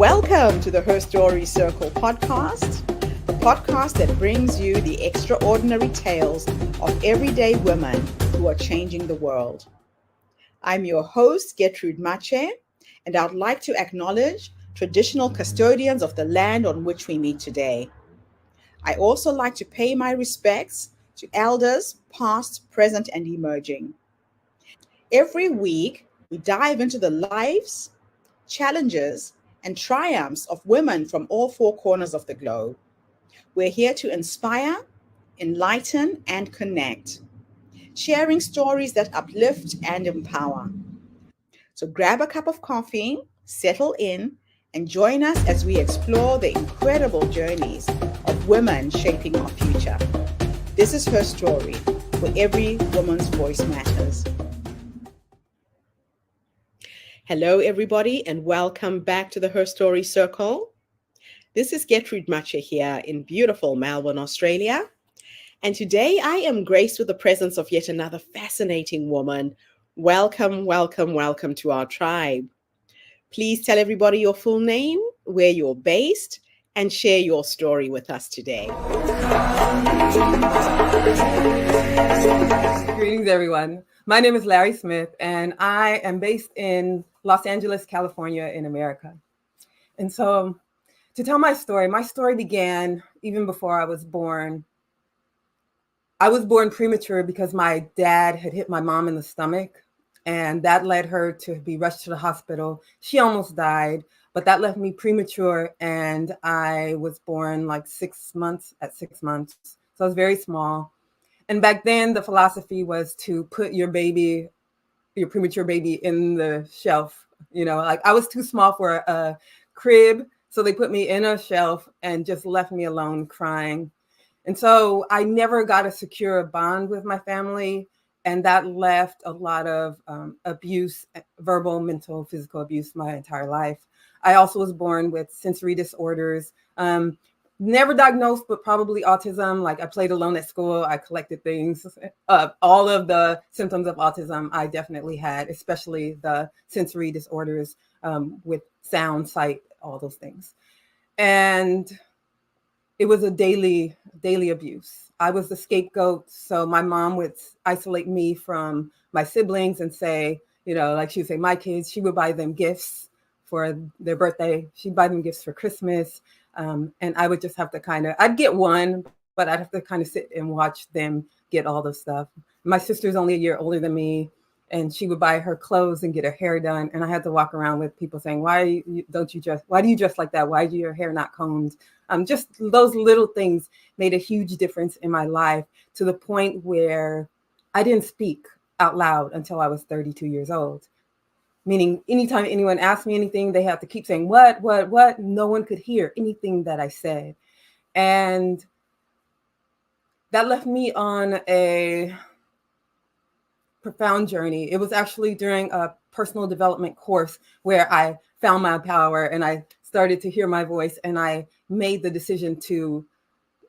Welcome to the Her Story Circle podcast, the podcast that brings you the extraordinary tales of everyday women who are changing the world. I'm your host, Gertrude Mache, and I'd like to acknowledge traditional custodians of the land on which we meet today. I also like to pay my respects to elders, past, present, and emerging. Every week, we dive into the lives, challenges, and triumphs of women from all four corners of the globe. We're here to inspire, enlighten, and connect, sharing stories that uplift and empower. So grab a cup of coffee, settle in, and join us as we explore the incredible journeys of women shaping our future. This is Her Story, where every woman's voice matters. Hello, everybody, and welcome back to the Her Story Circle. This is Gertrude Mache here in beautiful Melbourne, Australia. And today I am graced with the presence of yet another fascinating woman. Welcome, welcome, welcome to our tribe. Please tell everybody your full name, where you're based, and share your story with us today. Greetings, everyone. My name is Leri Smith, and I am based in Los Angeles, California, in America. And so to tell my story began even before I was born. I was born premature because my dad had hit my mom in the stomach, and that led her to be rushed to the hospital. She almost died, but that left me premature, and I was born at 6 months. So I was very small. And back then, the philosophy was to put your premature baby in the shelf. I was too small for a crib, so they put me in a shelf and just left me alone crying. And so I never got to secure a bond with my family, and that left a lot of abuse, verbal, mental, physical abuse my entire life. I also was born with sensory disorders. Never diagnosed, but probably autism. I played alone at school. I collected things. All of the symptoms of autism I definitely had, especially the sensory disorders with sound, sight, all those things. And it was a daily abuse. I was the scapegoat. So my mom would isolate me from my siblings and say, she would say, my kids, she would buy them gifts for their birthday. She'd buy them gifts for Christmas. And I would just have to I'd get one, but I'd have to sit and watch them get all the stuff. My sister's only a year older than me, and she would buy her clothes and get her hair done. And I had to walk around with people saying, why do you dress like that? Why do your hair not combed? Just those little things made a huge difference in my life, to the point where I didn't speak out loud until I was 32 years old. Meaning anytime anyone asked me anything, they had to keep saying, what? No one could hear anything that I said. And that left me on a profound journey. It was actually during a personal development course where I found my power and I started to hear my voice, and I made the decision to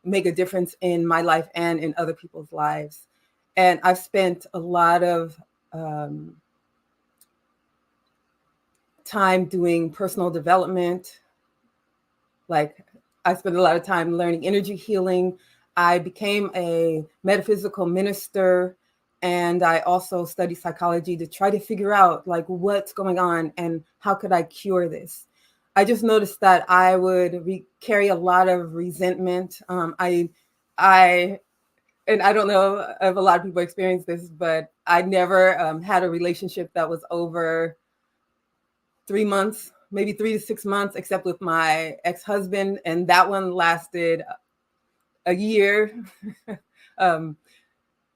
make a difference in my life and in other people's lives. And I've spent a lot of time doing personal development. I spent a lot of time learning energy healing. I became a metaphysical minister, and I also studied psychology to try to figure out what's going on and how could I cure this. I just noticed that I would carry a lot of resentment. I don't know if a lot of people experience this, but I never had a relationship that was over 3 months, maybe 3 to 6 months, except with my ex-husband. And that one lasted a year. But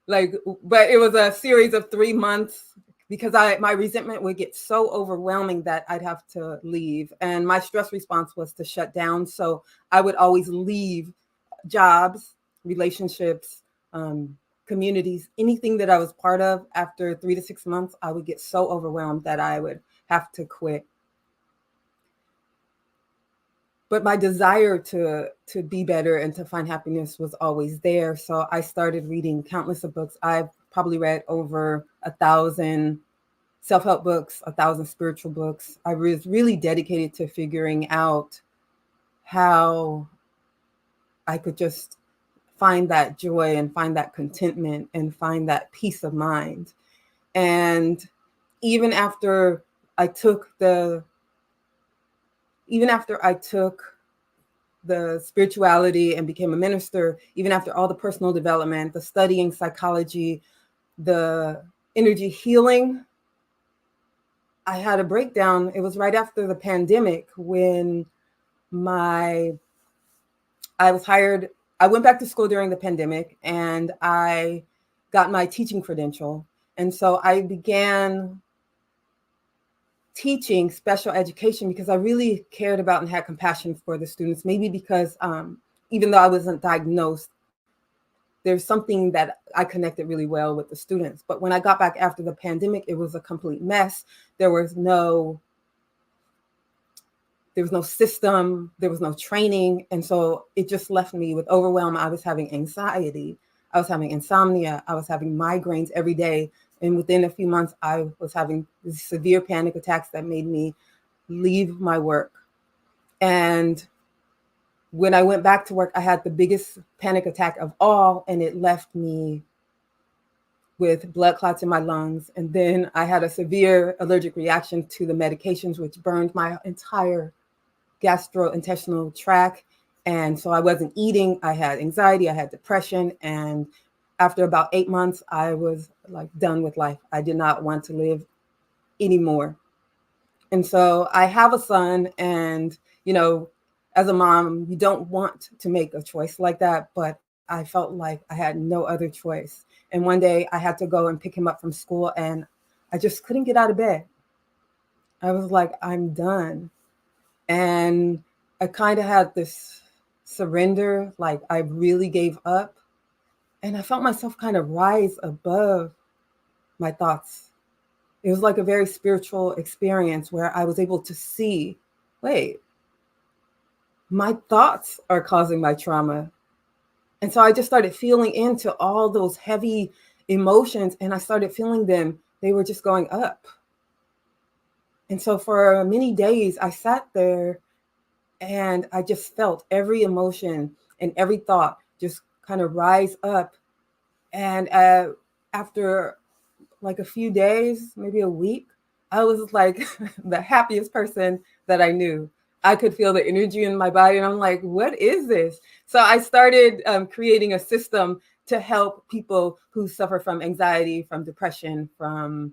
it was a series of 3 months, because my resentment would get so overwhelming that I'd have to leave. And my stress response was to shut down. So I would always leave jobs, relationships, communities, anything that I was part of. After 3 to 6 months, I would get so overwhelmed that I would have to quit. But my desire to be better and to find happiness was always there. So I started reading countless of books. I've probably read over 1,000 self-help books, 1,000 spiritual books. I was really dedicated to figuring out how I could just find that joy and find that contentment and find that peace of mind. And even after I took the spirituality and became a minister, even after all the personal development, the studying psychology, the energy healing, I had a breakdown. It was right after the pandemic when I was hired. I went back to school during the pandemic and I got my teaching credential. And so I began teaching special education because I really cared about and had compassion for the students, maybe because even though I wasn't diagnosed, there's something that I connected really well with the students. But when I got back after the pandemic, it was a complete mess. There was no system, there was no training. And so it just left me with overwhelm. I was having anxiety, I was having insomnia, I was having migraines every day. And within a few months, I was having severe panic attacks that made me leave my work. And when I went back to work, I had the biggest panic attack of all, and it left me with blood clots in my lungs. And then I had a severe allergic reaction to the medications, which burned my entire gastrointestinal tract. And so I wasn't eating. I had anxiety, I had depression. And after about 8 months, I was like done with life. I did not want to live anymore. And so I have a son, and, you know, as a mom, you don't want to make a choice like that, but I felt like I had no other choice. And one day I had to go and pick him up from school, and I just couldn't get out of bed. I was like, I'm done. And I kind of had this surrender, like I really gave up. And I felt myself kind of rise above my thoughts. It was like a very spiritual experience where I was able to see, wait, my thoughts are causing my trauma. And so I just started feeling into all those heavy emotions, and I started feeling them. They were just going up. And so for many days, I sat there and I just felt every emotion and every thought just kind of rise up. And after like a few days, maybe a week, I was like the happiest person that I knew. I could feel the energy in my body, and I'm like, what is this? So I started creating a system to help people who suffer from anxiety, from depression, from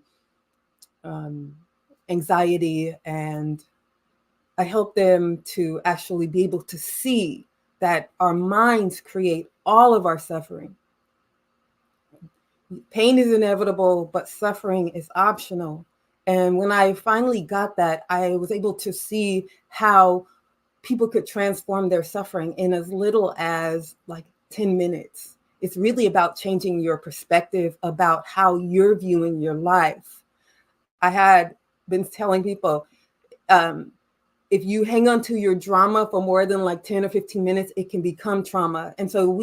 anxiety. And I help them to actually be able to see that our minds create all of our suffering. Pain is inevitable, but suffering is optional. And when I finally got that, I was able to see how people could transform their suffering in as little as like 10 minutes. It's really about changing your perspective about how you're viewing your life. I had been telling people, if you hang on to your drama for more than like 10 or 15 minutes, it can become trauma. And so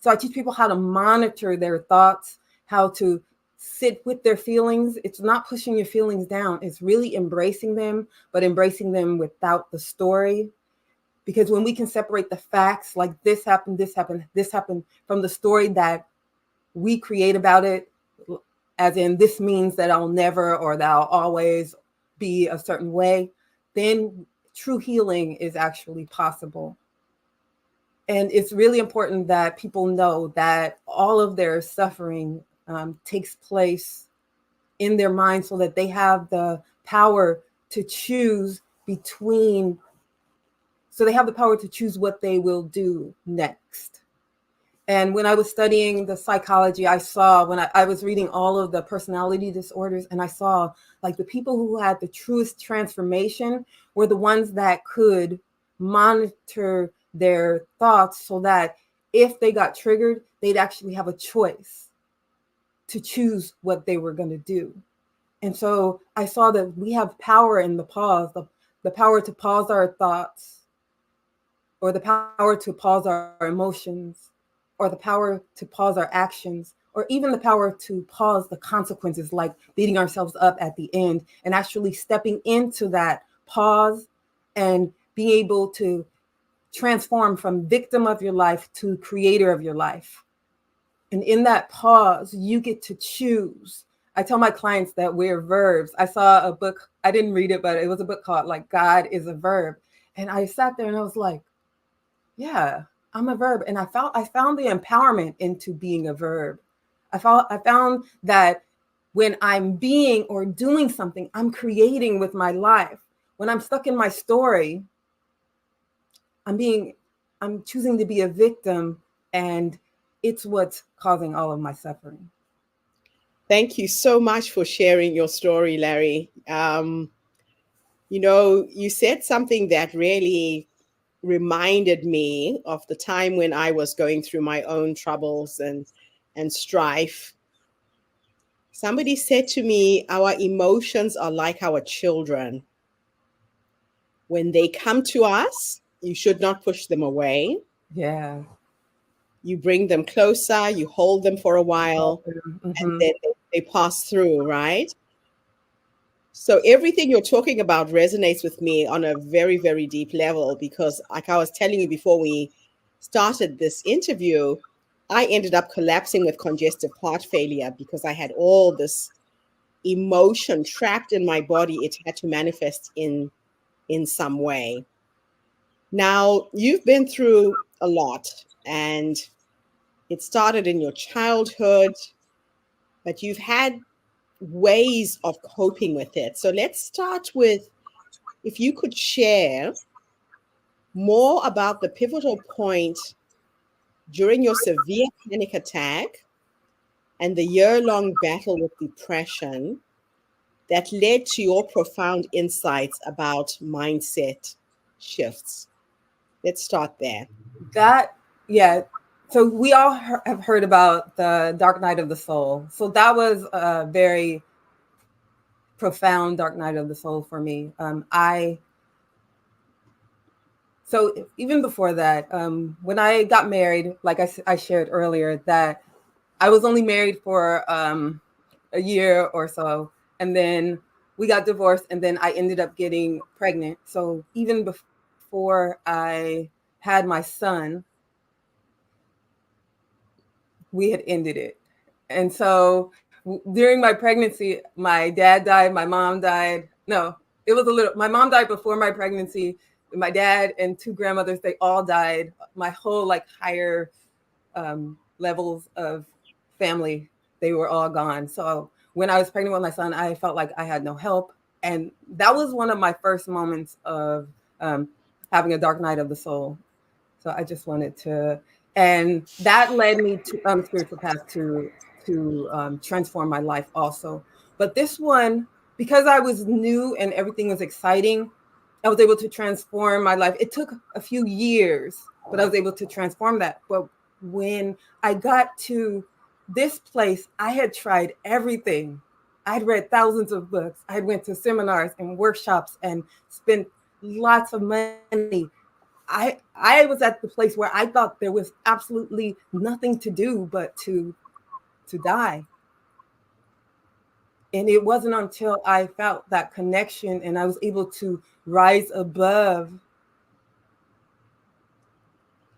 I teach people how to monitor their thoughts, how to sit with their feelings. It's not pushing your feelings down. It's really embracing them, but embracing them without the story. Because when we can separate the facts, like this happened, this happened, this happened, from the story that we create about it, as in this means that I'll never or that I'll always be a certain way, then true healing is actually possible. And it's really important that people know that all of their suffering takes place in their mind, so that they have the power to choose what they will do next. And when I was studying the psychology, I saw, when I was reading all of the personality disorders, and I saw like the people who had the truest transformation were the ones that could monitor their thoughts, so that if they got triggered, they'd actually have a choice to choose what they were going to do. And so I saw that we have power in the pause, the power to pause our thoughts, or the power to pause our emotions, or the power to pause our actions, or even the power to pause the consequences, like beating ourselves up at the end, and actually stepping into that pause and being able to transform from victim of your life to creator of your life. And in that pause, you get to choose. I tell my clients that we're verbs. I saw a book, I didn't read it, but it was a book called like God is a Verb. And I sat there and I was like, yeah, I'm a verb. And I found the empowerment into being a verb. I found that when I'm being or doing something, I'm creating with my life. When I'm stuck in my story, I'm choosing to be a victim, and it's what's causing all of my suffering. Thank you so much for sharing your story, Larry. You said something that really reminded me of the time when I was going through my own troubles and strife. Somebody said to me, our emotions are like our children. When they come to us, you should not push them away. Yeah. You bring them closer, you hold them for a while, and Mm-hmm. then they pass through, right? So everything you're talking about resonates with me on a very, very deep level because, like I was telling you before we started this interview, I ended up collapsing with congestive heart failure because I had all this emotion trapped in my body. It had to manifest in some way. Now, you've been through a lot, and it started in your childhood, but you've had ways of coping with it. So let's start with, if you could share more about the pivotal point during your severe panic attack and the year-long battle with depression that led to your profound insights about mindset shifts. Let's start there. That, yeah. So we all have heard about the Dark Night of the Soul. So that was a very profound Dark Night of the Soul for me. So even before that, when I got married, like I shared earlier, that I was only married for a year or so, and then we got divorced, and then I ended up getting pregnant. So even before I had my son, we had ended it. And so during my pregnancy, my dad died, my mom died. No, it was a little, my mom died before my pregnancy. My dad and two grandmothers, they all died. My whole like higher levels of family, they were all gone. So when I was pregnant with my son, I felt like I had no help. And that was one of my first moments of having a dark night of the soul. So I just wanted to, and that led me to on the spiritual path to transform my life also. But this one, because I was new and everything was exciting, I was able to transform my life. It took a few years, but I was able to transform that. But when I got to this place, I had tried everything. I'd read thousands of books. I went to seminars and workshops and spent lots of money. I was at the place where I thought there was absolutely nothing to do but to die. And it wasn't until I felt that connection and I was able to rise above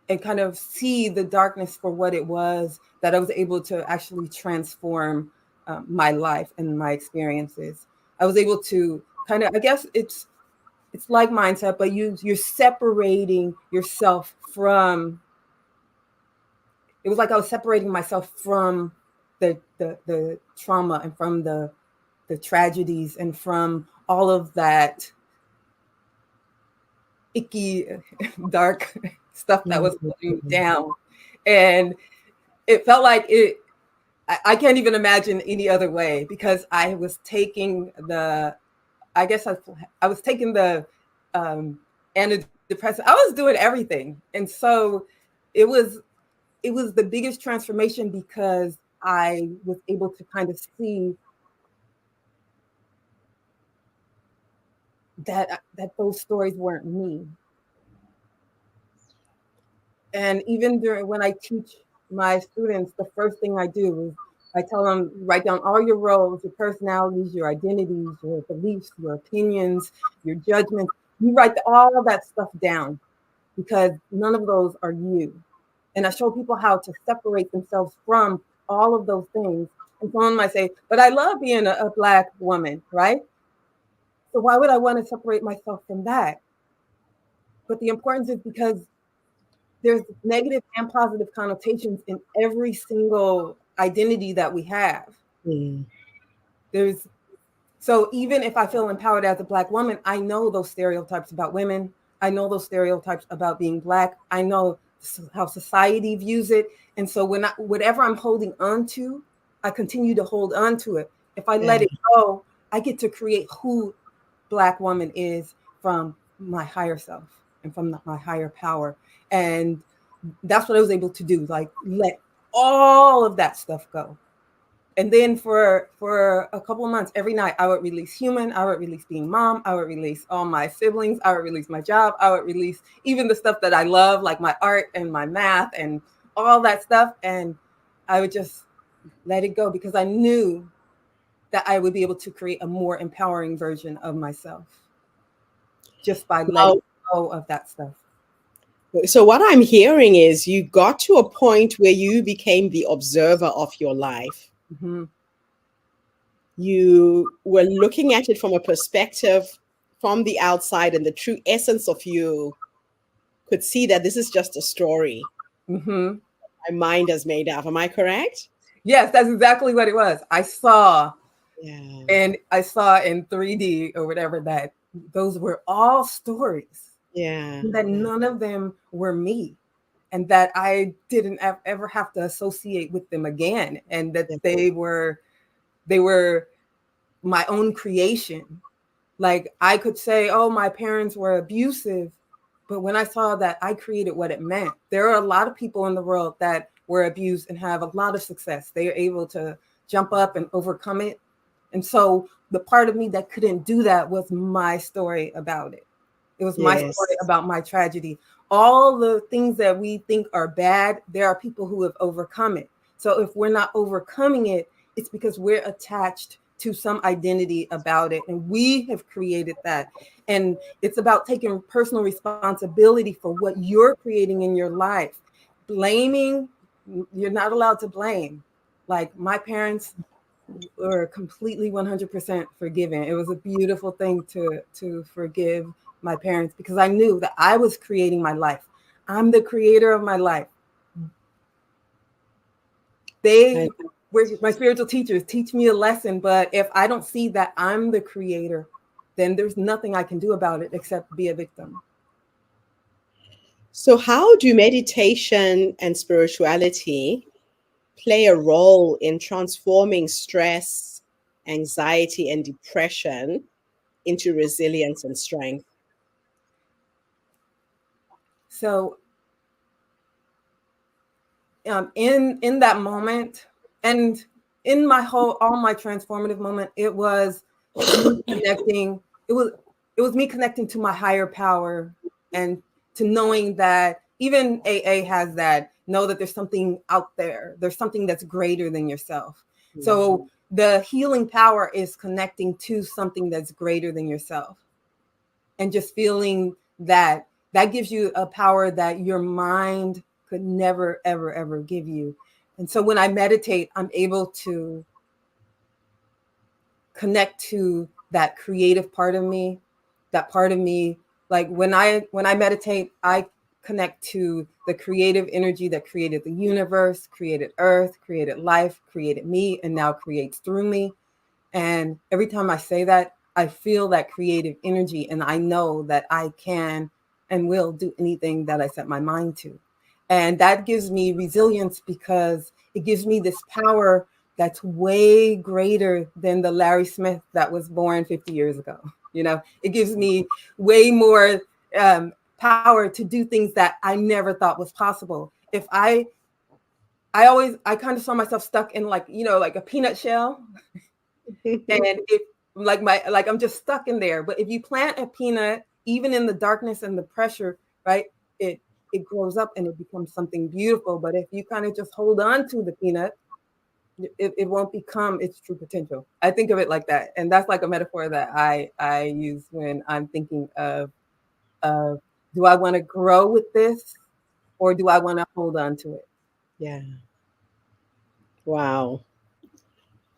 and kind of see the darkness for what it was, that I was able to actually transform my life and my experiences. I was able to kind of, I guess it's like mindset, but you're separating yourself from. It was like I was separating myself from the trauma and from the tragedies and from all of that icky, dark stuff that was pulling me down. And it felt like I can't even imagine any other way, because I was taking I guess I was taking the antidepressant. I was doing everything. And so it was it was the biggest transformation because I was able to kind of see that those stories weren't me. And even during when I teach my students, the first thing I do is I tell them, write down all your roles, your personalities, your identities, your beliefs, your opinions, your judgments. You write all that stuff down because none of those are you. And I show people how to separate themselves from all of those things. And someone might say, but I love being a Black woman, right? So why would I want to separate myself from that? But the importance is because there's negative and positive connotations in every single identity that we have. Mm. There's So even if I feel empowered as a Black woman, I know those stereotypes about women. I know those stereotypes about being Black. I know how society views it. And so whatever I'm holding on to, I continue to hold on to it. If I let Yeah. it go, I get to create who Black woman is from my higher self and from my higher power. And that's what I was able to do, like let all of that stuff go. And then for a couple of months, every night I would release human, I would release being mom, I would release all my siblings, I would release my job, I would release even the stuff that I love, like my art and my math and all that stuff. And I would just let it go because I knew that I would be able to create a more empowering version of myself just by letting go of that stuff. So what I'm hearing is you got to a point where you became the observer of your life. Mm-hmm. You were looking at it from a perspective from the outside, and the true essence of you could see that this is just a story Mm-hmm. my mind has made up. Am I correct? Yes, that's exactly what it was. I saw Yeah. in 3D or whatever that those were all stories. Yeah. And that none of them were me. And that I didn't ever have to associate with them again. And that they were my own creation. Like I could say, oh, my parents were abusive. But when I saw that, I created what it meant. There are a lot of people in the world that were abused and have a lot of success. They are able to jump up and overcome it. And so the part of me that couldn't do that was my story about it. It was my story about my tragedy. All the things that we think are bad, there are people who have overcome it. So if we're not overcoming it, it's because we're attached to some identity about it. And we have created that. And it's about taking personal responsibility for what you're creating in your life. Blaming, you're not allowed to blame. Like my parents were completely 100% forgiving. It was a beautiful thing to forgive my parents because I knew that I was creating my life. I'm the creator of my life. They were my spiritual teachers, teach me a lesson, but if I don't see that I'm the creator, then there's nothing I can do about it except be a victim. So how do meditation and spirituality play a role in transforming stress, anxiety, and depression into resilience and strength? So in that moment and in all my transformative moment, it was me connecting. It was me connecting to my higher power and to knowing that even AA has that, know that there's something out there. There's something that's greater than yourself. Mm-hmm. So the healing power is connecting to something that's greater than yourself. And just feeling that gives you a power that your mind could never, ever, ever give you. And so when I meditate, I'm able to connect to that creative part of me, like when I meditate, I connect to the creative energy that created the universe, created Earth, created life, created me, and now creates through me. And every time I say that, I feel that creative energy, and I know that I can and will do anything that I set my mind to. And that gives me resilience because it gives me this power that's way greater than the Leri Smith that was born 50 years ago. You know, it gives me way more power to do things that I never thought was possible. If I kind of saw myself stuck in like a peanut shell. And if I'm just stuck in there. But if you plant a peanut, even in the darkness and the pressure, right, it it grows up and it becomes something beautiful. But if you kind of just hold on to the peanut, it won't become its true potential. I think of it like that. And that's like a metaphor that I use when I'm thinking of do I want to grow with this or do I want to hold on to it? Yeah. Wow.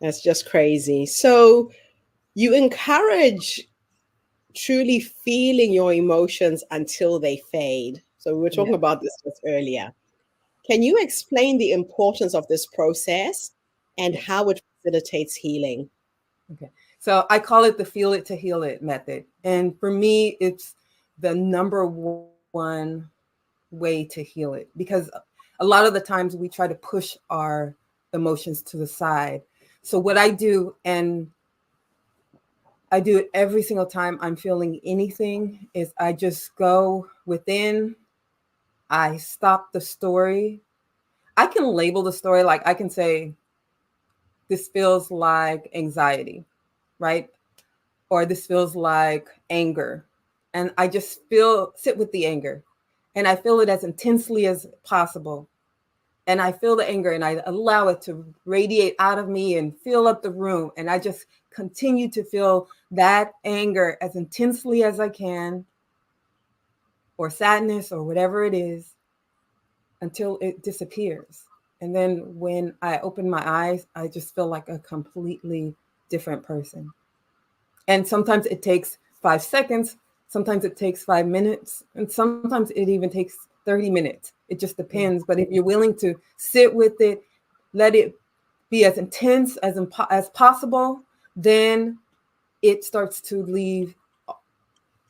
That's just crazy. So you encourage truly feeling your emotions until they fade. So we were Yeah. talking about this just earlier. Can you explain the importance of this process and Yeah. how it facilitates healing? Okay. So I call it the feel it to heal it method. And for me, it's the number one way to heal it, because a lot of the times we try to push our emotions to the side. So what I do, and I do it every single time I'm feeling anything, is I just go within, I stop the story. I can label the story, like I can say, this feels like anxiety, right? Or this feels like anger. And I just sit with the anger and I feel it as intensely as possible. And I feel the anger and I allow it to radiate out of me and fill up the room. And I just continue to feel that anger as intensely as I can, or sadness or whatever it is, until it disappears. And then when I open my eyes, I just feel like a completely different person. And sometimes it takes 5 seconds, sometimes it takes 5 minutes, and sometimes it even takes 30 minutes. It just depends. But if you're willing to sit with it, let it be as intense as possible, then it starts to leave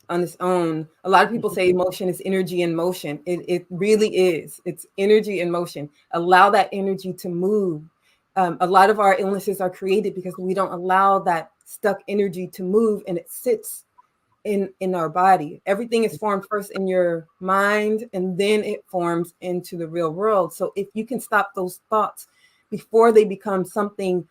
on its own. A lot of people say emotion is energy in motion. It really is. It's energy in motion. Allow that energy to move. A lot of our illnesses are created because we don't allow that stuck energy to move, and it sits in our body. Everything is formed first in your mind, and then it forms into the real world. So if you can stop those thoughts before they become something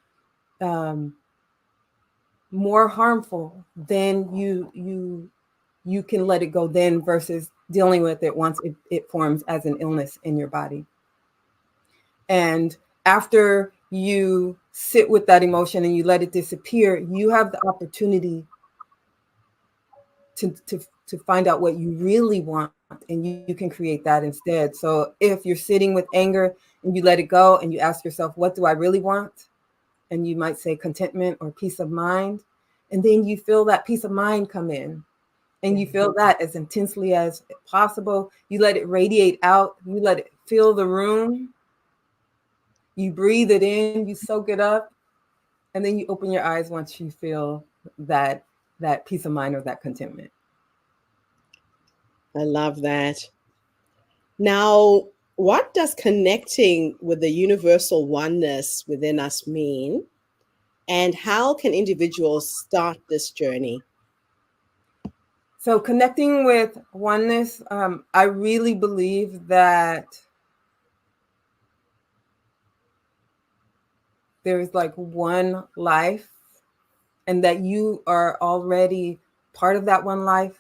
more harmful, then you can let it go then, versus dealing with it once it forms as an illness in your body. And after you sit with that emotion and you let it disappear, you have the opportunity to find out what you really want, and you can create that instead. So if you're sitting with anger and you let it go and you ask yourself, what do I really want? And you might say contentment or peace of mind. And then you feel that peace of mind come in, and you feel that as intensely as possible. You let it radiate out. You let it fill the room. You breathe it in, you soak it up, and then you open your eyes once you feel that peace of mind or that contentment. I love that. Now, what does connecting with the universal oneness within us mean? And how can individuals start this journey? So connecting with oneness, I really believe that there's like one life, and that you are already part of that one life.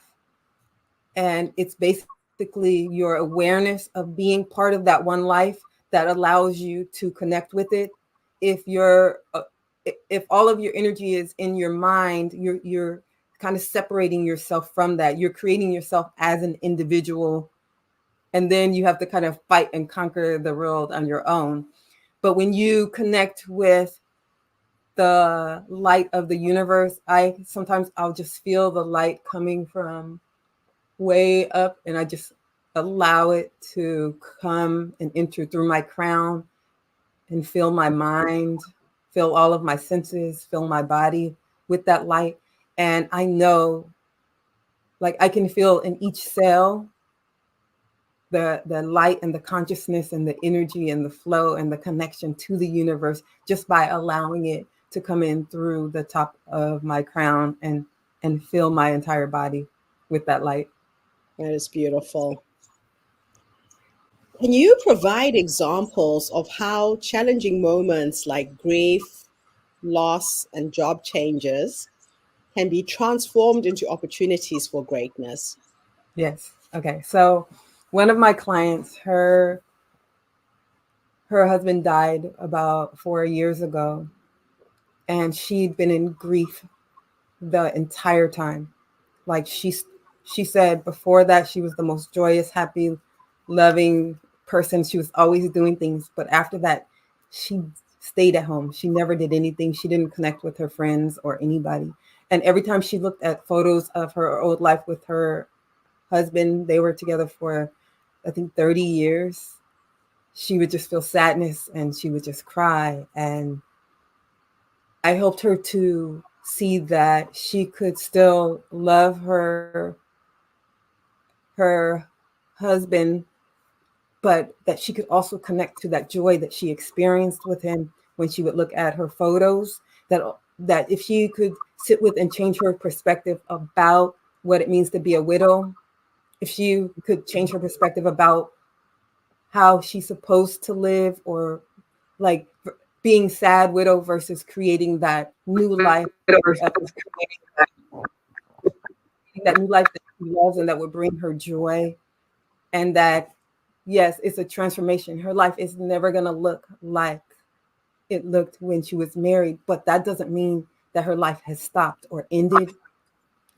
And it's basically your awareness of being part of that one life that allows you to connect with it. If you're if all of your energy is in your mind, you're kind of separating yourself from that. You're creating yourself as an individual, and then you have to kind of fight and conquer the world on your own. But when you connect with the light of the universe, I'll just feel the light coming from way up, and I just allow it to come and enter through my crown and fill my mind, fill all of my senses, fill my body with that light. And I know, like, I can feel in each cell the light and the consciousness and the energy and the flow and the connection to the universe, just by allowing it to come in through the top of my crown and fill my entire body with that light. That is beautiful. Can you provide examples of how challenging moments like grief, loss, and job changes can be transformed into opportunities for greatness? Yes. Okay. So One of my clients, her husband died about 4 years ago, and she'd been in grief the entire time. Like she said before that she was the most joyous, happy, loving person. She was always doing things, but after that, she stayed at home. She never did anything. She didn't connect with her friends or anybody. And every time she looked at photos of her old life with her husband, they were together for I think 30 years. She would just feel sadness and she would just cry. And I helped her to see that she could still love her husband, but that she could also connect to that joy that she experienced with him when she would look at her photos. That if she could sit with and change her perspective about what it means to be a widow, if she could change her perspective about how she's supposed to live, or like being sad widow versus creating that new life, that new life that she loves and that would bring her joy. And that, yes, it's a transformation. Her life is never going to look like it looked when she was married, but that doesn't mean that her life has stopped or ended.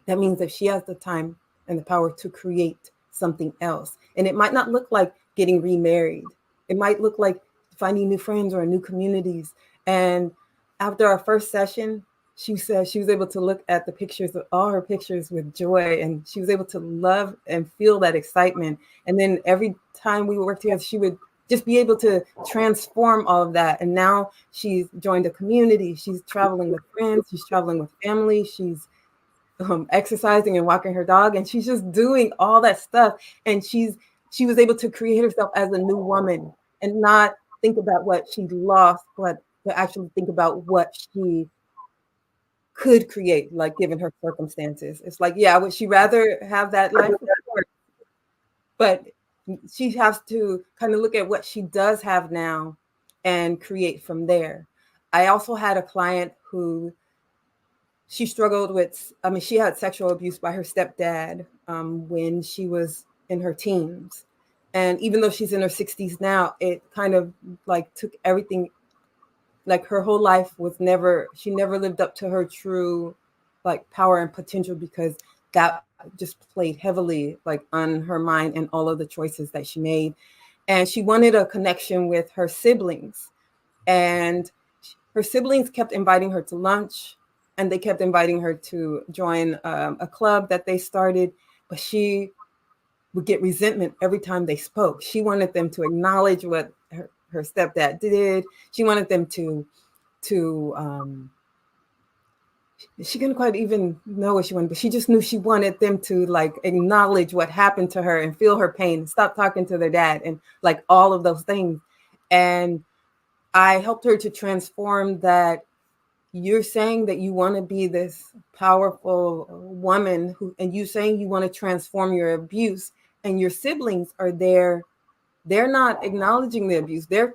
That means that she has the time and the power to create something else. And it might not look like getting remarried. It might look like finding new friends or new communities. And after our first session, she said she was able to look at the pictures, of all her pictures, with joy, and she was able to love and feel that excitement. And then every time we worked together, she would just be able to transform all of that. And now she's joined a community. She's traveling with friends. She's traveling with family. She's exercising and walking her dog, and she's just doing all that stuff. And she was able to create herself as a new woman and not think about what she lost, but to actually think about what she could create, like given her circumstances. It's like, yeah, would she rather have that life? But she has to kind of look at what she does have now and create from there. I also had a client who she struggled with, I mean, she had sexual abuse by her stepdad when she was in her teens. And even though she's in her 60s now, it kind of like took everything, like her whole life she never lived up to her true like power and potential, because that just played heavily like on her mind and all of the choices that she made. And she wanted a connection with her siblings. And her siblings kept inviting her to lunch, and they kept inviting her to join a club that they started, but she would get resentment every time they spoke. She wanted them to acknowledge what her stepdad did. She wanted them to she couldn't quite even know what she wanted, but she just knew she wanted them to like acknowledge what happened to her and feel her pain, stop talking to their dad, and like all of those things. And I helped her to transform that. You're saying that you want to be this powerful woman and you saying you want to transform your abuse, and your siblings are there. They're not acknowledging the abuse. They're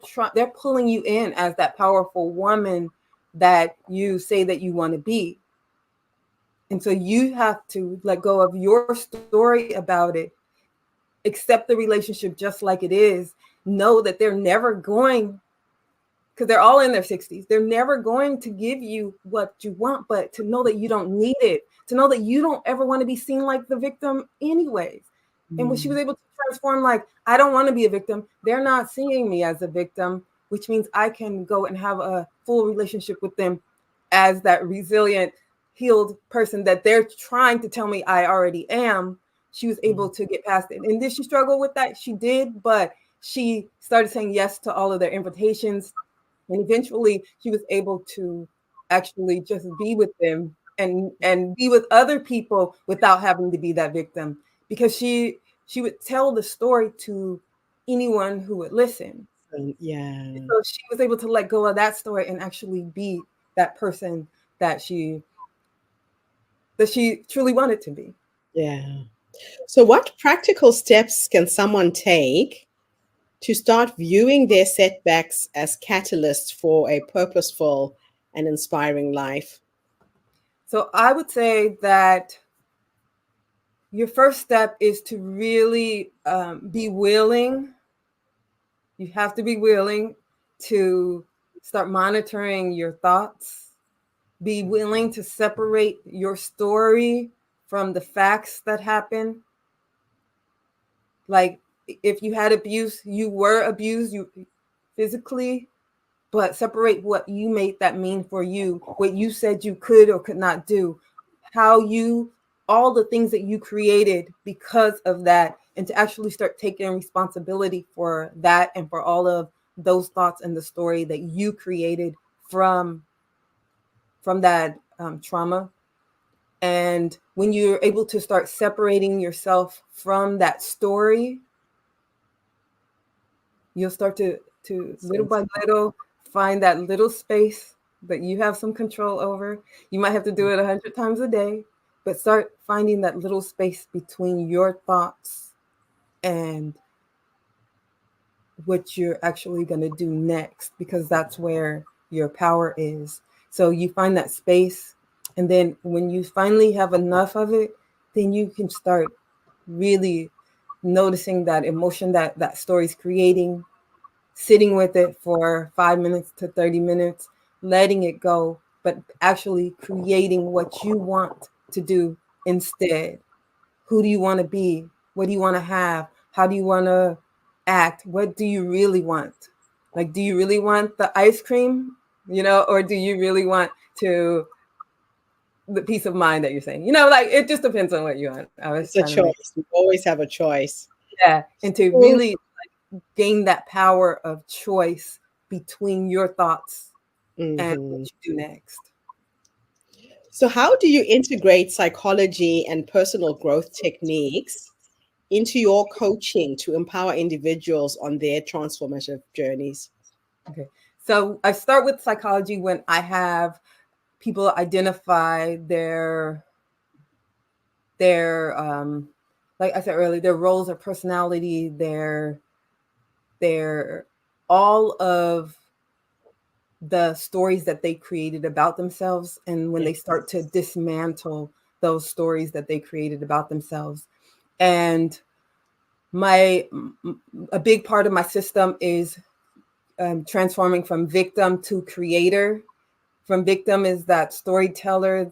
pulling you in as that powerful woman that you say that you want to be. And so you have to let go of your story about it, accept the relationship just like it is, know that they're never going, because they're all in their 60s. They're never going to give you what you want, but to know that you don't need it, to know that you don't ever want to be seen like the victim anyways. And when she was able to transform, like, I don't want to be a victim. They're not seeing me as a victim, which means I can go and have a full relationship with them as that resilient, healed person that they're trying to tell me I already am. She was able to get past it. And did she struggle with that? She did, but she started saying yes to all of their invitations. And eventually she was able to actually just be with them and be with other people without having to be that victim, because she would tell the story to anyone who would listen. Yeah. So she was able to let go of that story and actually be that person that she truly wanted to be. Yeah. So what practical steps can someone take to start viewing their setbacks as catalysts for a purposeful and inspiring life? So I would say that your first step is to really be willing. You have to be willing to start monitoring your thoughts, be willing to separate your story from the facts that happen. Like if you had abuse, you were abused, you physically, but separate what you made that mean for you, what you said you could or could not do, how you, all the things that you created because of that, and to actually start taking responsibility for that and for all of those thoughts and the story that you created from that trauma. And when you're able to start separating yourself from that story, you'll start to little by little find that little space that you have some control over. You might have to do it 100 times a day, but start finding that little space between your thoughts and what you're actually going to do next, because that's where your power is. So you find that space, and then when you finally have enough of it, then you can start really noticing that emotion that that story's creating, sitting with it for 5 minutes to 30 minutes, letting it go, but actually creating what you want to do instead. Who do you want to be? What do you want to have? How do you want to act? What do you really want? Like, do you really want the ice cream, or do you really want to the peace of mind that you're saying? Like, it just depends on what you want. I was It's a trying to make, choice. You always have a choice. yeah, and to really gain that power of choice between your thoughts and what you do next. So, how do you integrate psychology and personal growth techniques into your coaching to empower individuals on their transformative journeys? Okay. So I start with psychology when I have people identify their like I said earlier, their roles, their personality, their all of the stories that they created about themselves, and when they start to dismantle those stories that they created about themselves. And a big part of my system is transforming from victim to creator. From victim is that storyteller.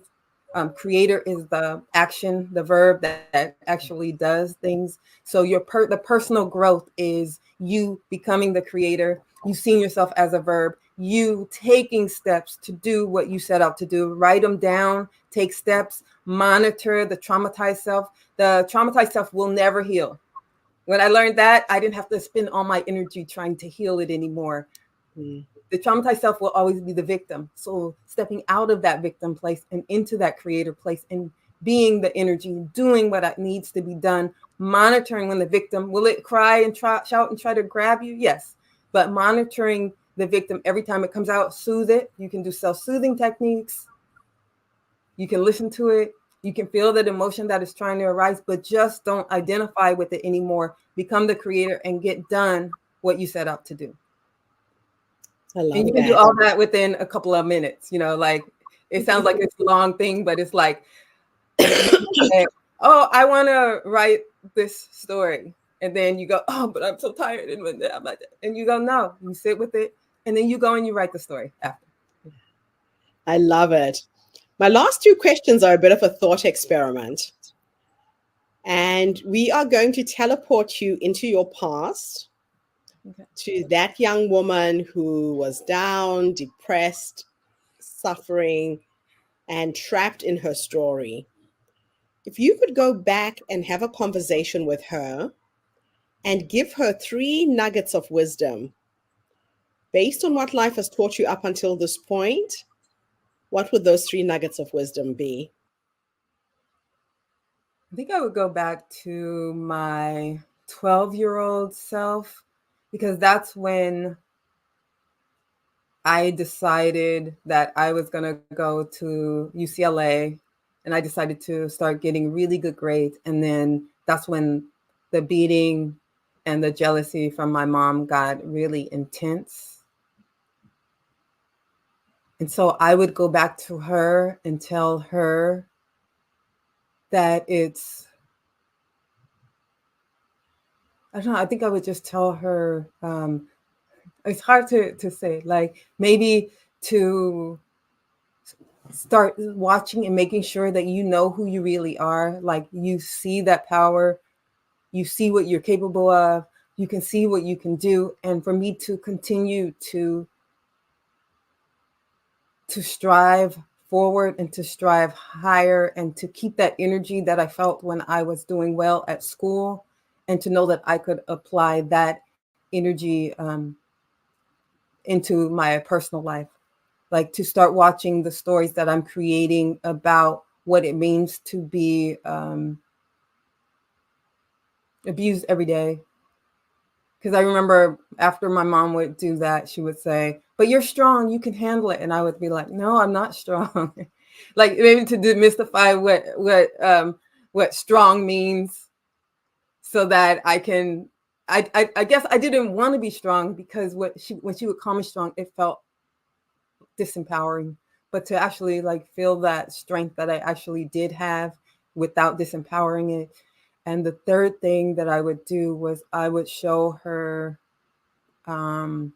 Creator is the action, the verb that actually does things. So the personal growth is you becoming the creator, you seeing yourself as a verb, you taking steps to do what you set out to do. Write them down, take steps, monitor the traumatized self. The traumatized self will never heal. When I learned that, I didn't have to spend all my energy trying to heal it anymore. The traumatized self will always be the victim. So stepping out of that victim place and into that creator place and being the energy, doing what needs to be done, monitoring when the victim, will it cry and shout and try to grab you? Yes. But monitoring the victim every time it comes out, soothe it. You can do self-soothing techniques. You can listen to it. You can feel that emotion that is trying to arise, but just don't identify with it anymore. Become the creator and get done what you set out to do. I love and you can do all that within a couple of minutes. Like it sounds like it's a long thing, but it's like, oh, I want to write this story. And then you go, oh, but I'm so tired. And you go, no, you sit with it. And then you go and you write the story after. I love it. My last two questions are a bit of a thought experiment. And we are going to teleport you into your past, to that young woman who was down, depressed, suffering, and trapped in her story. If you could go back and have a conversation with her and give her 3 nuggets of wisdom based on what life has taught you up until this point, what would those 3 nuggets of wisdom be? I think I would go back to my 12-year-old self, because that's when I decided that I was going to go to UCLA, and I decided to start getting really good grades. And then that's when the beating and the jealousy from my mom got really intense. And so I would go back to her and tell her that it's I don't know. I think I would just tell her. It's hard to say. Like maybe to start watching and making sure that you know who you really are. Like you see that power, you see what you're capable of, you can see what you can do, and for me to continue to strive forward and to strive higher and to keep that energy that I felt when I was doing well at school, and to know that I could apply that energy into my personal life. Like to start watching the stories that I'm creating about what it means to be abused every day. Because I remember after my mom would do that, she would say, "But you're strong, you can handle it." And I would be like, "No, I'm not strong." Like maybe to demystify what strong means, so that I can. I guess I didn't want to be strong because when she would call me strong, it felt disempowering. But to actually like feel that strength that I actually did have without disempowering it. And the third thing that I would do was I would show her um,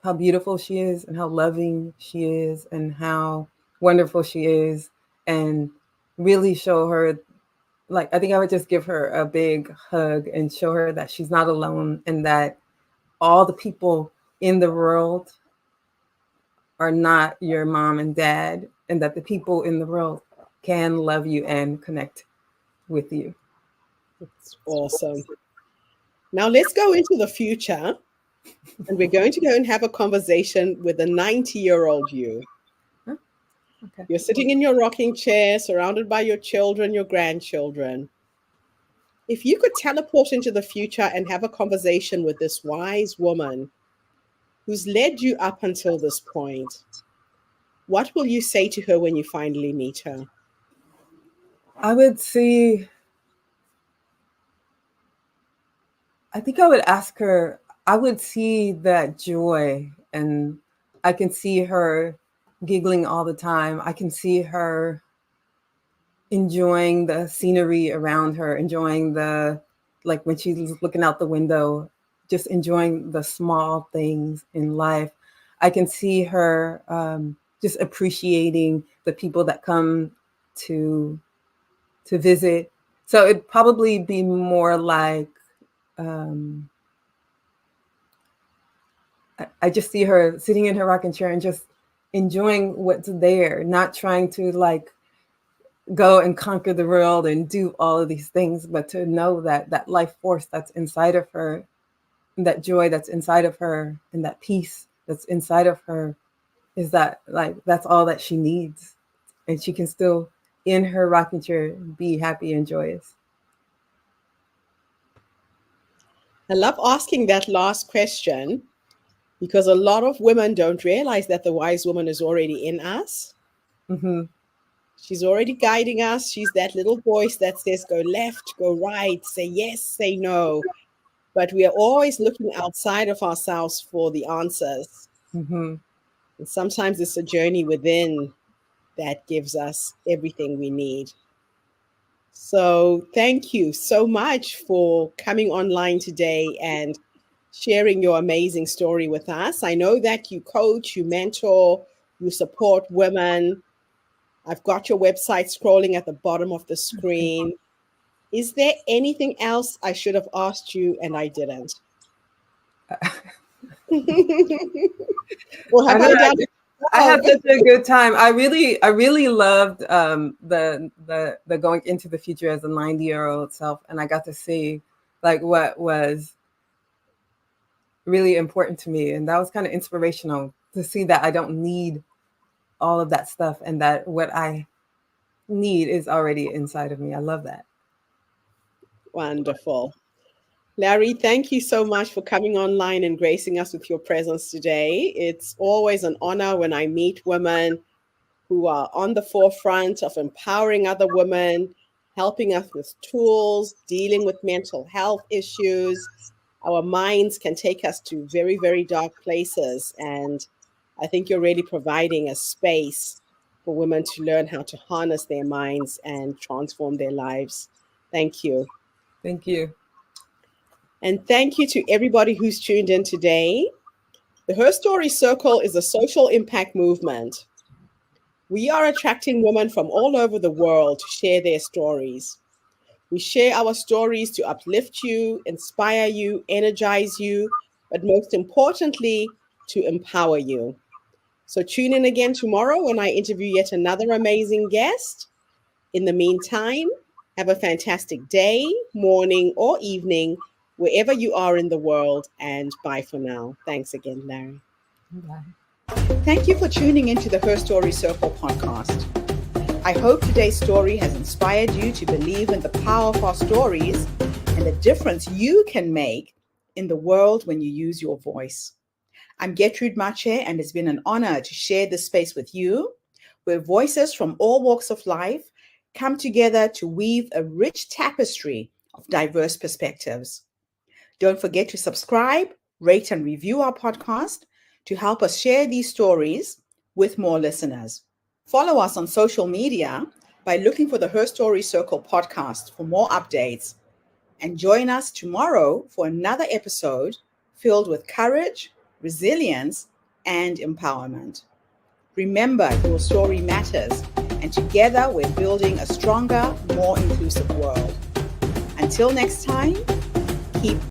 how beautiful she is and how loving she is and how wonderful she is, and really show her, like, I think I would just give her a big hug and show her that she's not alone, and that all the people in the world are not your mom and dad, and that the people in the world can love you and connect with you. It's awesome. Now let's go into the future, and we're going to go and have a conversation with the 90-year-old you. Huh? Okay. You're sitting in your rocking chair, surrounded by your children, your grandchildren. If you could teleport into the future and have a conversation with this wise woman who's led you up until this point, what will you say to her when you finally meet her? I would see, I think I would ask her, I would see that joy, and I can see her giggling all the time. I can see her enjoying the scenery around her, enjoying like when she's looking out the window, just enjoying the small things in life. I can see her just appreciating the people that come to visit. So it'd probably be more like, um, I just see her sitting in her rocking chair and just enjoying what's there, not trying to like go and conquer the world and do all of these things, but to know that that life force that's inside of her, and that joy that's inside of her, and that peace that's inside of her, is that like that's all that she needs, and she can still in her rocking chair be happy and joyous. I love asking that last question because a lot of women don't realize that the wise woman is already in us. Mm-hmm. She's already guiding us. She's that little voice that says, go left, go right, say yes, say no. But we are always looking outside of ourselves for the answers. Mm-hmm. And sometimes it's a journey within that gives us everything we need. So thank you so much for coming online today and sharing your amazing story with us. I know that you coach, you mentor, you support women. I've got your website scrolling at the bottom of the screen. Is there anything else I should have asked you and I didn't? Or I have know. I done it? I had Oh. such a good time. I really loved the going into the future as a 90-year-old self, and I got to see like what was really important to me, and that was kind of inspirational to see that I don't need all of that stuff, and that what I need is already inside of me. I love that. Wonderful. Larry, thank you so much for coming online and gracing us with your presence today. It's always an honor when I meet women who are on the forefront of empowering other women, helping us with tools, dealing with mental health issues. Our minds can take us to very, very dark places. And I think you're really providing a space for women to learn how to harness their minds and transform their lives. Thank you. Thank you. And thank you to everybody who's tuned in today. The Her Story Circle is a social impact movement. We are attracting women from all over the world to share their stories. We share our stories to uplift you, inspire you, energize you, but most importantly, to empower you. So tune in again tomorrow when I interview yet another amazing guest. In the meantime, have a fantastic day, morning, or evening, wherever you are in the world, and bye for now. Thanks again, Larry. Bye. Thank you for tuning into the Her Story Circle podcast. I hope today's story has inspired you to believe in the power of our stories and the difference you can make in the world when you use your voice. I'm Gertrude Mache, and it's been an honor to share this space with you, where voices from all walks of life come together to weave a rich tapestry of diverse perspectives. Don't forget to subscribe, rate, and review our podcast to help us share these stories with more listeners. Follow us on social media by looking for the Her Story Circle podcast for more updates. And join us tomorrow for another episode filled with courage, resilience, and empowerment. Remember, your story matters, and together we're building a stronger, more inclusive world. Until next time, keep